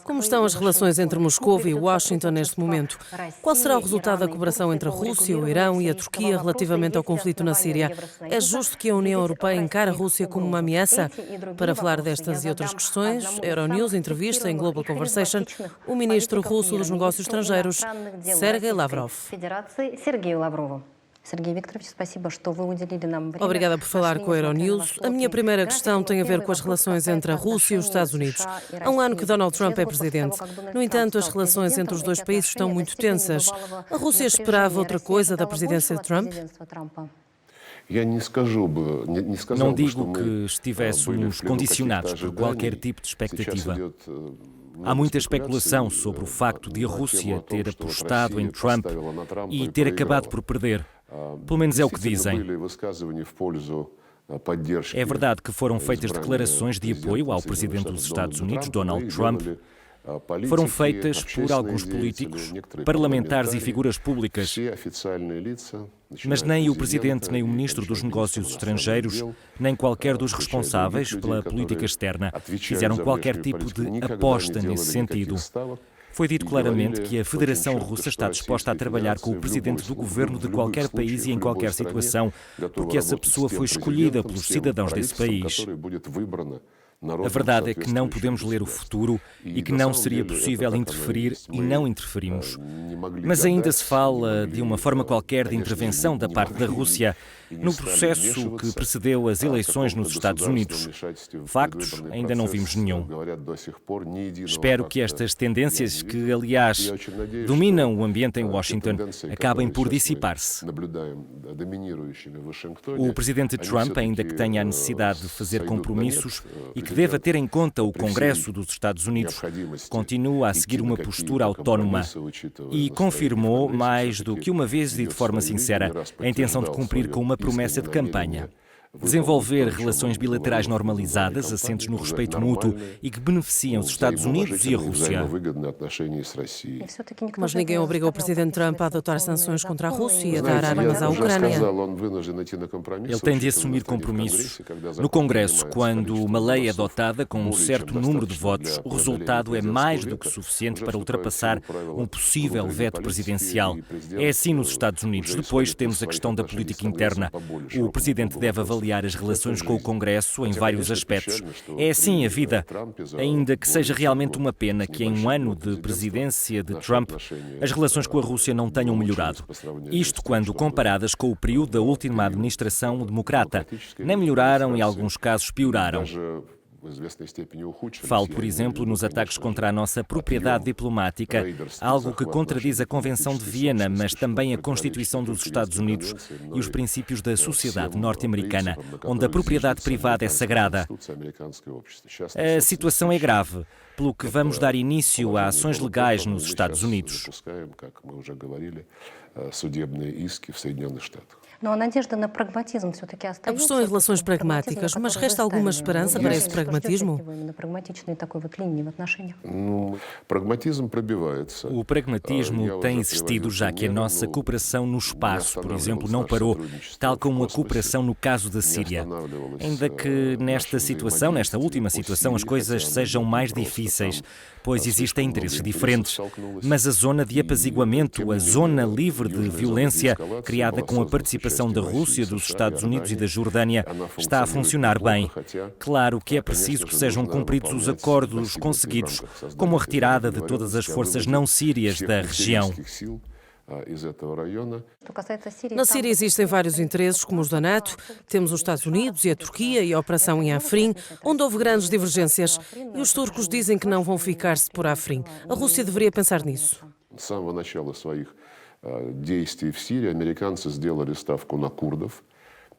Como estão as relações entre Moscou e Washington neste momento? Qual será o resultado da cooperação entre a Rússia, o Irão e a Turquia relativamente ao conflito na Síria? É justo que a União Europeia encare a Rússia como uma ameaça? Para falar destas e outras questões, Euronews entrevista em Global Conversation o ministro russo dos Negócios Estrangeiros, Sergei Lavrov. Obrigada por falar com a Euronews. A minha primeira questão tem a ver com as relações entre a Rússia e os Estados Unidos. Há um ano que Donald Trump é presidente. No entanto, as relações entre os dois países estão muito tensas. A Rússia esperava outra coisa da presidência de Trump? Não digo que estivéssemos condicionados por qualquer tipo de expectativa. Há muita especulação sobre o facto de a Rússia ter apostado em Trump e ter acabado por perder. Pelo menos é o que dizem. É verdade que foram feitas declarações de apoio ao presidente dos Estados Unidos, Donald Trump. Foram feitas por alguns políticos, parlamentares e figuras públicas. Mas nem o presidente, nem o ministro dos Negócios Estrangeiros, nem qualquer dos responsáveis pela política externa fizeram qualquer tipo de aposta nesse sentido. Foi dito claramente que a Federação Russa está disposta a trabalhar com o presidente do governo de qualquer país e em qualquer situação, porque essa pessoa foi escolhida pelos cidadãos desse país. A verdade é que não podemos ler o futuro e que não seria possível interferir e não interferimos. Mas ainda se fala de uma forma qualquer de intervenção da parte da Rússia no processo que precedeu as eleições nos Estados Unidos. Factos, ainda não vimos nenhum. Espero que estas tendências, que aliás dominam o ambiente em Washington, acabem por dissipar-se. O presidente Trump, ainda que tenha a necessidade de fazer compromissos e que deva ter em conta o Congresso dos Estados Unidos, continua a seguir uma postura autónoma e confirmou, mais do que uma vez e de forma sincera, a intenção de cumprir com uma promessa de campanha. Desenvolver relações bilaterais normalizadas, assentes no respeito mútuo e que beneficiam os Estados Unidos e a Rússia. Mas ninguém obrigou o presidente Trump a adotar sanções contra a Rússia e a dar armas à Ucrânia. Ele tem de assumir compromissos. No Congresso, quando uma lei é adotada com um certo número de votos, o resultado é mais do que suficiente para ultrapassar um possível veto presidencial. É assim nos Estados Unidos. Depois temos a questão da política interna. O presidente deve avaliar as relações com o Congresso em vários aspectos. É assim a vida, ainda que seja realmente uma pena que em um ano de presidência de Trump as relações com a Rússia não tenham melhorado. Isto quando comparadas com o período da última administração democrata. Nem melhoraram e em alguns casos pioraram. Falo, por exemplo, nos ataques contra a nossa propriedade diplomática, algo que contradiz a Convenção de Viena, mas também a Constituição dos Estados Unidos e os princípios da sociedade norte-americana, onde a propriedade privada é sagrada. A situação é grave, pelo que vamos dar início a ações legais nos Estados Unidos. Apostou em relações pragmáticas, mas resta alguma esperança para esse pragmatismo? O pragmatismo tem existido, já que a nossa cooperação no espaço, por exemplo, não parou, tal como a cooperação no caso da Síria. Ainda que nesta última situação, as coisas sejam mais difíceis, pois existem interesses diferentes. Mas a zona de apaziguamento, a zona livre de violência, criada com a participação da Rússia, dos Estados Unidos e da Jordânia, está a funcionar bem. Claro que é preciso que sejam cumpridos os acordos conseguidos, como a retirada de todas as forças não sírias da região. Na Síria existem vários interesses, como os da NATO. Temos os Estados Unidos e a Turquia e a operação em Afrin, onde houve grandes divergências. E os turcos dizem que não vão ficar-se por Afrin. A Rússia deveria pensar nisso.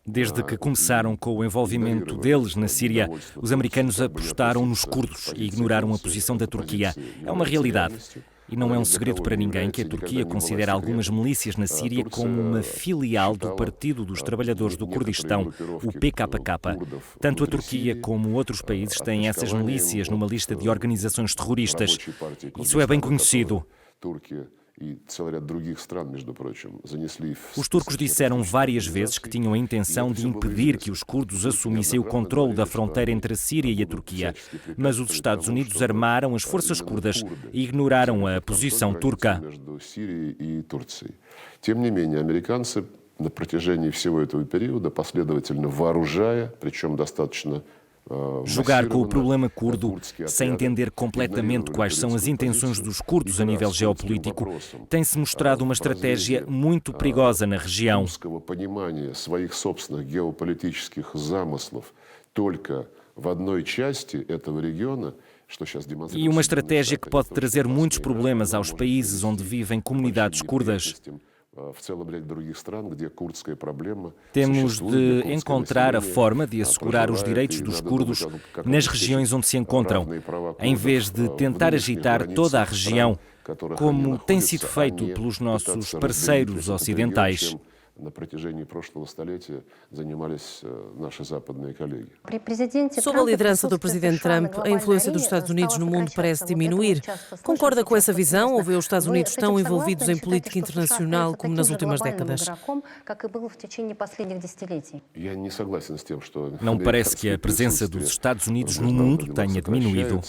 Desde que começaram com o envolvimento deles na Síria, os americanos apostaram nos curdos e ignoraram a posição da Turquia. É uma realidade. E não é um segredo para ninguém que a Turquia considera algumas milícias na Síria como uma filial do Partido dos Trabalhadores do Kurdistão, o PKK. Tanto a Turquia como outros países têm essas milícias numa lista de organizações terroristas. Isso é bem conhecido. Os turcos disseram várias vezes que tinham a intenção de impedir que os curdos assumissem o controle da fronteira entre a Síria e a Turquia, mas os Estados Unidos armaram as forças curdas e ignoraram a posição turca. На протяжении всего этого периода, последовательно вооружая, причем достаточно Jogar com o problema curdo, sem entender completamente quais são as intenções dos curdos a nível geopolítico, tem-se mostrado uma estratégia muito perigosa na região. E uma estratégia que pode trazer muitos problemas aos países onde vivem comunidades curdas. Temos de encontrar a forma de assegurar os direitos dos curdos nas regiões onde se encontram, em vez de tentar agitar toda a região, como tem sido feito pelos nossos parceiros ocidentais. На протяжении прошлого столетия занимались наши западные коллеги. Sob a liderança do presidente Trump, a influência dos Estados Unidos no mundo parece diminuir. Concorda com essa visão ou vê os Estados Unidos tão envolvidos em política internacional como nas últimas décadas? Não parece que a presença dos Estados Unidos no mundo tenha diminuído.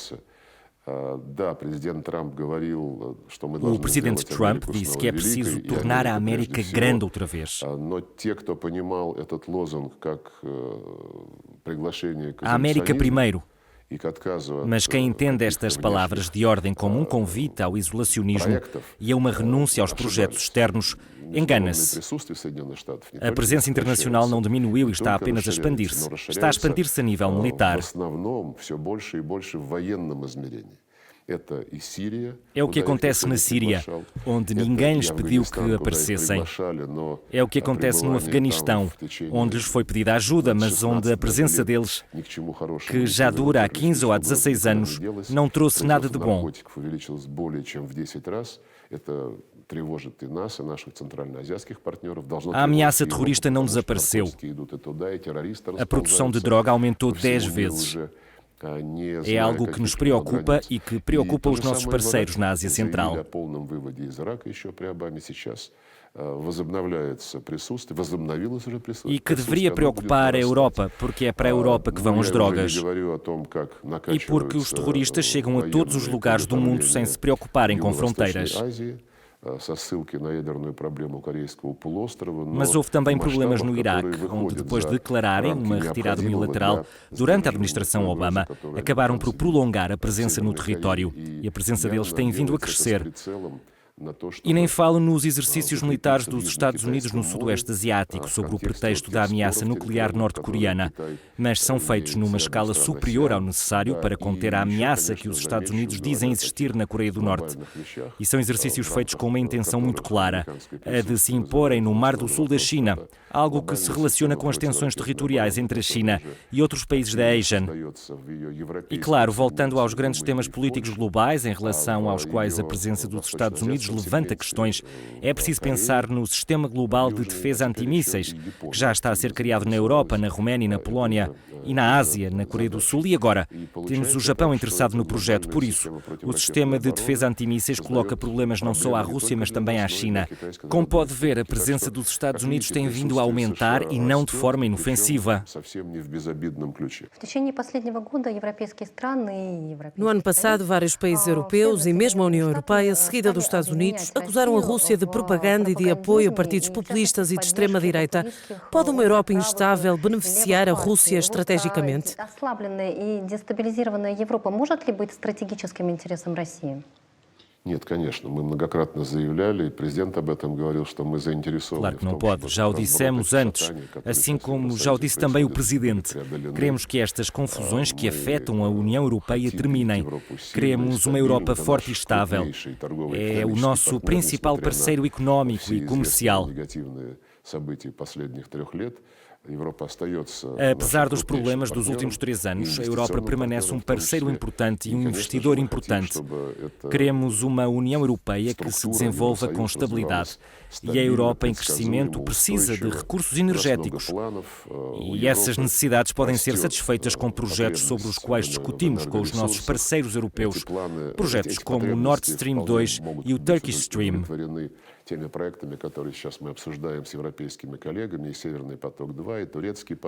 O presidente Trump disse que é preciso tornar a América grande outra vez. A América primeiro. Mas quem entende estas palavras de ordem como um convite ao isolacionismo e a uma renúncia aos projetos externos, engana-se. A presença internacional não diminuiu e está apenas a expandir-se. Está a expandir-se a nível militar. É o que acontece na Síria, onde ninguém lhes pediu que aparecessem. É o que acontece no Afeganistão, onde lhes foi pedida ajuda, mas onde a presença deles, que já dura há 15 ou há 16 anos, não trouxe nada de bom. A ameaça terrorista não desapareceu. A produção de droga aumentou 10 vezes. É algo que nos preocupa e que preocupa os nossos parceiros na Ásia Central. E que deveria preocupar a Europa, porque é para a Europa que vão as drogas. E porque os terroristas chegam a todos os lugares do mundo sem se preocuparem com fronteiras. Mas houve também problemas no Iraque, onde depois de declararem uma retirada unilateral durante a administração Obama, acabaram por prolongar a presença no território e a presença deles tem vindo a crescer. E nem falo nos exercícios militares dos Estados Unidos no Sudoeste Asiático, sob o pretexto da ameaça nuclear norte-coreana, mas são feitos numa escala superior ao necessário para conter a ameaça que os Estados Unidos dizem existir na Coreia do Norte. E são exercícios feitos com uma intenção muito clara, a de se imporem no Mar do Sul da China, algo que se relaciona com as tensões territoriais entre a China e outros países da ASEAN. E claro, voltando aos grandes temas políticos globais em relação aos quais a presença dos Estados Unidos levanta questões, é preciso pensar no sistema global de defesa antimísseis, que já está a ser criado na Europa, na Roménia e na Polónia, e na Ásia, na Coreia do Sul, e agora temos o Japão interessado no projeto. Por isso, o sistema de defesa antimísseis coloca problemas não só à Rússia, mas também à China. Como pode ver, a presença dos Estados Unidos tem vindo a aumentar e não de forma inofensiva. No ano passado, vários países europeus e mesmo a União Europeia, seguida dos Estados Unidos, acusaram a Rússia de propaganda e de apoio a partidos populistas e de extrema-direita. Pode uma Europa instável beneficiar a Rússia estrategicamente? Claro que não pode. Já o dissemos antes, assim como já o disse também o Presidente. Queremos que estas confusões que afetam a União Europeia terminem. Queremos uma Europa forte e estável. É o nosso principal parceiro económico e comercial. Apesar dos problemas dos últimos 3 anos, a Europa permanece um parceiro importante e um investidor importante. Queremos uma União Europeia que se desenvolva com estabilidade. E a Europa em crescimento precisa de recursos energéticos. E essas necessidades podem ser satisfeitas com projetos sobre os quais discutimos com os nossos parceiros europeus. Projetos como o Nord Stream 2 e o Turkish Stream.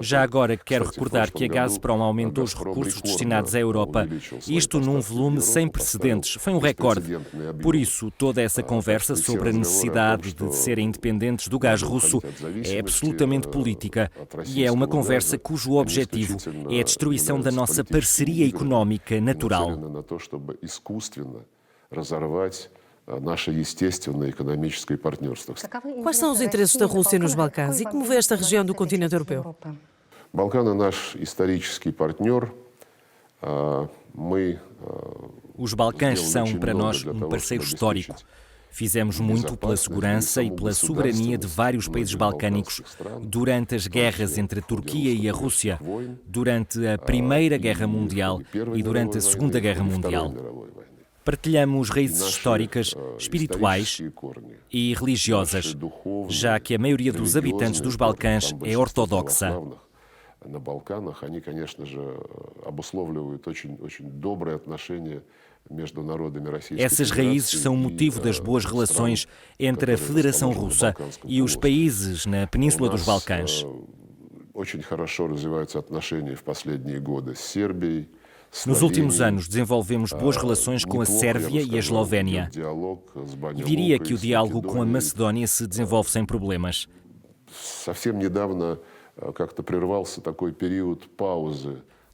Já agora quero recordar que a Gazprom aumentou os recursos destinados à Europa, isto num volume sem precedentes. Foi um recorde. Por isso, toda essa conversa sobre a necessidade de serem independentes do gás russo é absolutamente política e é uma conversa cujo objetivo é a destruição da nossa parceria económica natural. Quais são os interesses da Rússia nos Balcãs e como vê esta região do continente europeu? Os Balcãs são, para nós, um parceiro histórico. Fizemos muito pela segurança e pela soberania de vários países balcânicos durante as guerras entre a Turquia e a Rússia, durante a Primeira Guerra Mundial e durante a Segunda Guerra Mundial. Partilhamos raízes históricas, espirituais e religiosas, já que a maioria dos habitantes dos Balcãs é ortodoxa. Essas raízes são o motivo das boas relações entre a Federação Russa e os países na Península dos Balcãs. Nos últimos anos, desenvolvemos boas relações com a Sérvia e a Eslovénia. E diria que o diálogo com a Macedónia se desenvolve sem problemas.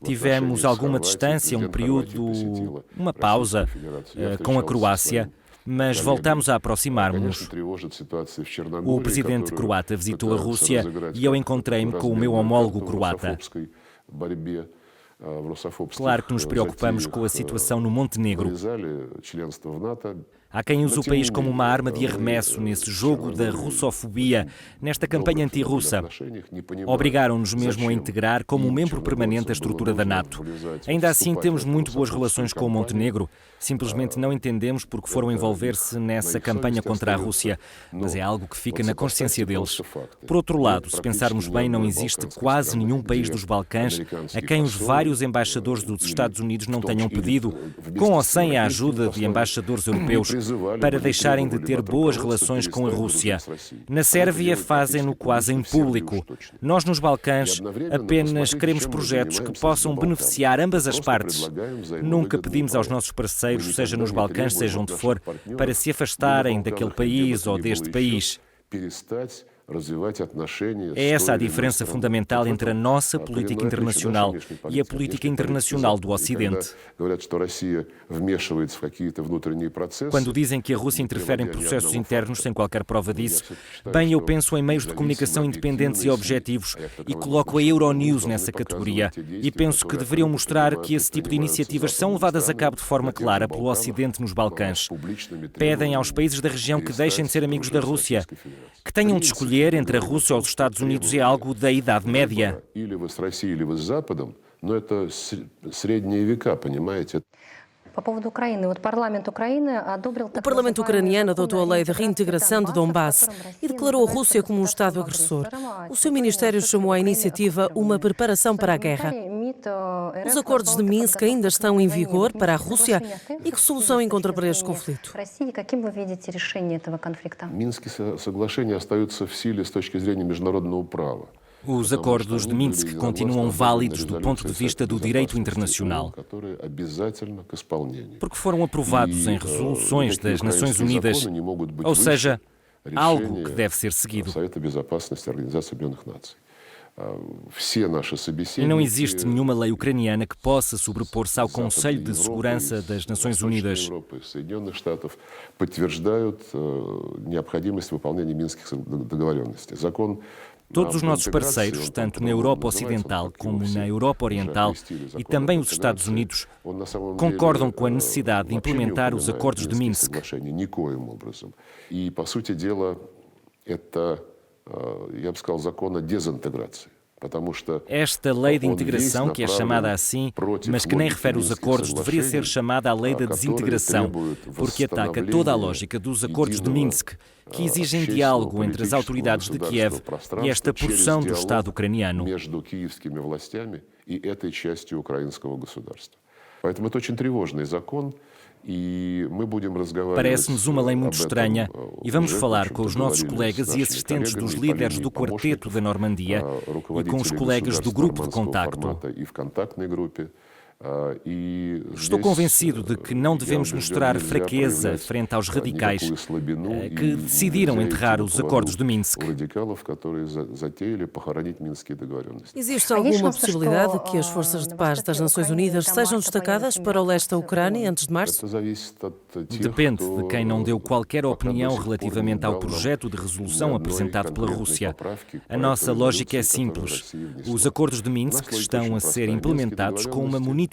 Tivemos alguma distância, um período, uma pausa com a Croácia, mas voltamos a aproximar-nos. O presidente croata visitou a Rússia e eu encontrei-me com o meu homólogo croata. Claro que nos preocupamos com a situação no Montenegro. Há quem use o país como uma arma de arremesso nesse jogo da russofobia, nesta campanha anti-russa. Obrigaram-nos mesmo a integrar como membro permanente a estrutura da NATO. Ainda assim, temos muito boas relações com o Montenegro. Simplesmente não entendemos porque foram envolver-se nessa campanha contra a Rússia, mas é algo que fica na consciência deles. Por outro lado, se pensarmos bem, não existe quase nenhum país dos Balcãs a quem os vários embaixadores dos Estados Unidos não tenham pedido, com ou sem a ajuda de embaixadores europeus, para deixarem de ter boas relações com a Rússia. Na Sérvia fazem-no quase em público. Nós, nos Balcãs, apenas queremos projetos que possam beneficiar ambas as partes. Nunca pedimos aos nossos parceiros, seja nos Balcãs, seja onde for, para se afastarem daquele país ou deste país. É essa a diferença fundamental entre a nossa política internacional e a política internacional do Ocidente. Quando dizem que a Rússia interfere em processos internos sem qualquer prova disso, bem, eu penso em meios de comunicação independentes e objetivos e coloco a Euronews nessa categoria e penso que deveriam mostrar que esse tipo de iniciativas são levadas a cabo de forma clara pelo Ocidente nos Balcãs. Pedem aos países da região que deixem de ser amigos da Rússia, que tenham de escolher entre a Rússia ou os Estados Unidos é algo da Idade Média. O Parlamento ucraniano adotou a lei de reintegração de Donbass e declarou a Rússia como um Estado agressor. O seu ministério chamou à iniciativa uma preparação para a guerra. Os acordos de Minsk ainda estão em vigor para a Rússia e que solução encontra para este conflito? Os acordos de Minsk continuam válidos do ponto de vista do direito internacional, porque foram aprovados em resoluções das Nações Unidas, ou seja, algo que deve ser seguido. E não existe nenhuma lei ucraniana que possa sobrepor-se ao Conselho de Segurança das Nações Unidas. Todos os nossos parceiros, tanto na Europa Ocidental como na Europa Oriental e também os Estados Unidos, concordam com a necessidade de implementar os acordos de Minsk. Esta lei de integração, que é chamada assim, mas que nem refere os acordos, deveria ser chamada a lei da desintegração, porque ataca toda a lógica dos acordos de Minsk, que exigem diálogo entre as autoridades de Kiev e esta porção do Estado ucraniano. Parece-nos uma lei muito estranha e vamos falar com os nossos colegas e assistentes dos líderes do Quarteto da Normandia e com os colegas do Grupo de Contacto. Estou convencido de que não devemos mostrar fraqueza frente aos radicais que decidiram enterrar os acordos de Minsk. Existe alguma possibilidade que as forças de paz das Nações Unidas sejam destacadas para o leste da Ucrânia antes de março? Depende de quem não deu qualquer opinião relativamente ao projeto de resolução apresentado pela Rússia. A nossa lógica é simples. Os acordos de Minsk estão a ser implementados com uma monitorização.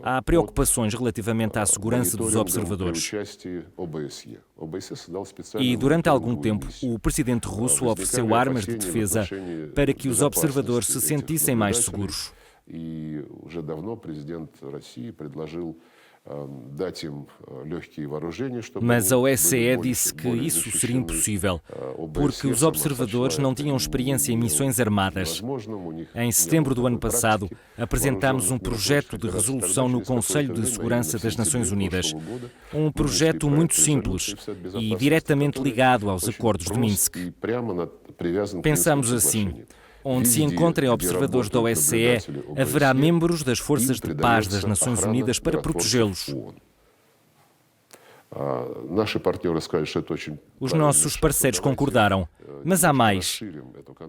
Há preocupações relativamente à segurança dos observadores. E durante algum tempo, o presidente russo ofereceu armas de defesa para que os observadores se sentissem mais seguros. Mas a OSCE disse que isso seria impossível, porque os observadores não tinham experiência em missões armadas. Em setembro do ano passado, apresentámos um projeto de resolução no Conselho de Segurança das Nações Unidas. Um projeto muito simples e diretamente ligado aos acordos de Minsk. Pensamos assim: onde se encontrem observadores da OSCE, haverá membros das forças de paz das Nações Unidas para protegê-los. Os nossos parceiros concordaram, mas há mais.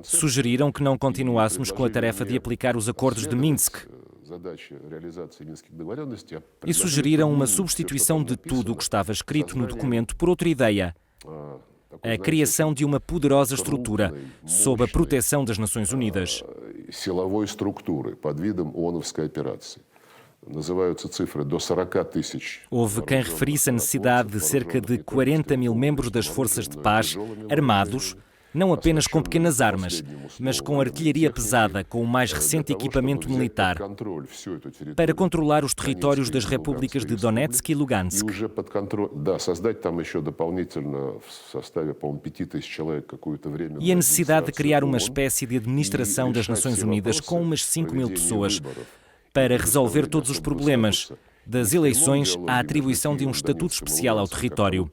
Sugeriram que não continuássemos com a tarefa de aplicar os acordos de Minsk. E sugeriram uma substituição de tudo o que estava escrito no documento por outra ideia: a criação de uma poderosa estrutura sob a proteção das Nações Unidas. Houve quem referisse a necessidade de cerca de 40 mil membros das forças de paz armados, não apenas com pequenas armas, mas com artilharia pesada, com o mais recente equipamento militar, para controlar os territórios das repúblicas de Donetsk e Lugansk. E a necessidade de criar uma espécie de administração das Nações Unidas com umas 5 mil pessoas, para resolver todos os problemas, das eleições à atribuição de um estatuto especial ao território.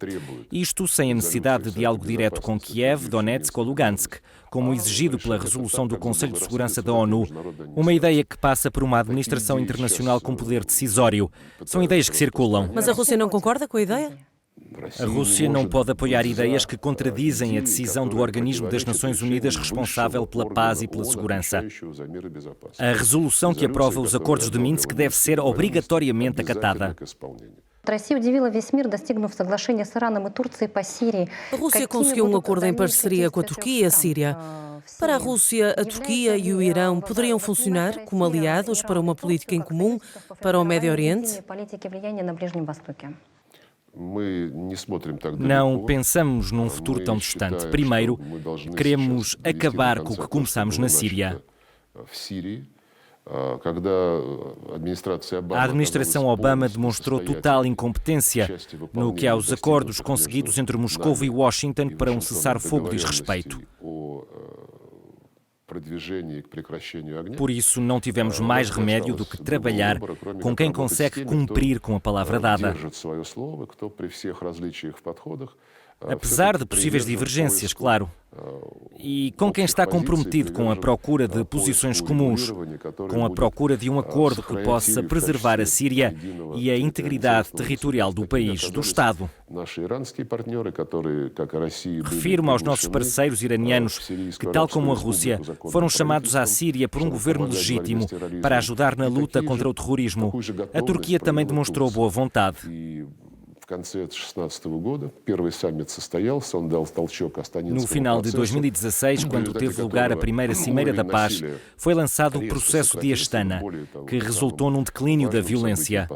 Isto sem a necessidade de diálogo direto com Kiev, Donetsk ou Lugansk, como exigido pela resolução do Conselho de Segurança da ONU. Uma ideia que passa por uma administração internacional com poder decisório. São ideias que circulam. Mas a Rússia não concorda com a ideia? A Rússia não pode apoiar ideias que contradizem a decisão do Organismo das Nações Unidas responsável pela paz e pela segurança. A resolução que aprova os acordos de Minsk deve ser obrigatoriamente acatada. A Rússia conseguiu um acordo em parceria com a Turquia e a Síria. Para a Rússia, a Turquia e o Irão poderiam funcionar como aliados para uma política em comum para o Médio Oriente? Não pensamos num futuro tão distante. Primeiro, queremos acabar com o que começamos na Síria. A administração Obama demonstrou total incompetência no que aos acordos conseguidos entre Moscou e Washington para um cessar-fogo diz respeito. Por isso, não tivemos mais remédio do que trabalhar com quem consegue cumprir com a palavra dada. Apesar de possíveis divergências, claro. E com quem está comprometido com a procura de posições comuns, com a procura de um acordo que possa preservar a Síria e a integridade territorial do país, do Estado. Refiro-me aos nossos parceiros iranianos que, tal como a Rússia, foram chamados à Síria por um governo legítimo para ajudar na luta contra o terrorismo. A Turquia também demonstrou boa vontade. No final de 2016, quando teve lugar a primeira Cimeira da Paz, foi lançado o processo de Astana, que resultou num declínio da violência.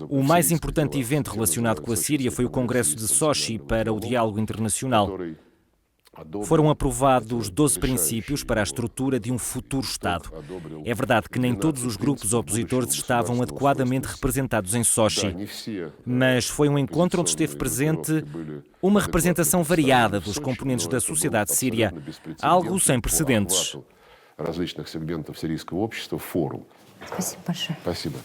O mais importante evento relacionado com a Síria foi o Congresso de Sochi para o Diálogo Internacional. Foram aprovados 12 princípios para a estrutura de um futuro Estado. É verdade que nem todos os grupos opositores estavam adequadamente representados em Sochi, mas foi um encontro onde esteve presente uma representação variada dos componentes da sociedade síria, algo sem precedentes. Различных сегментов сирийского общества в форум. Спасибо большое. Спасибо.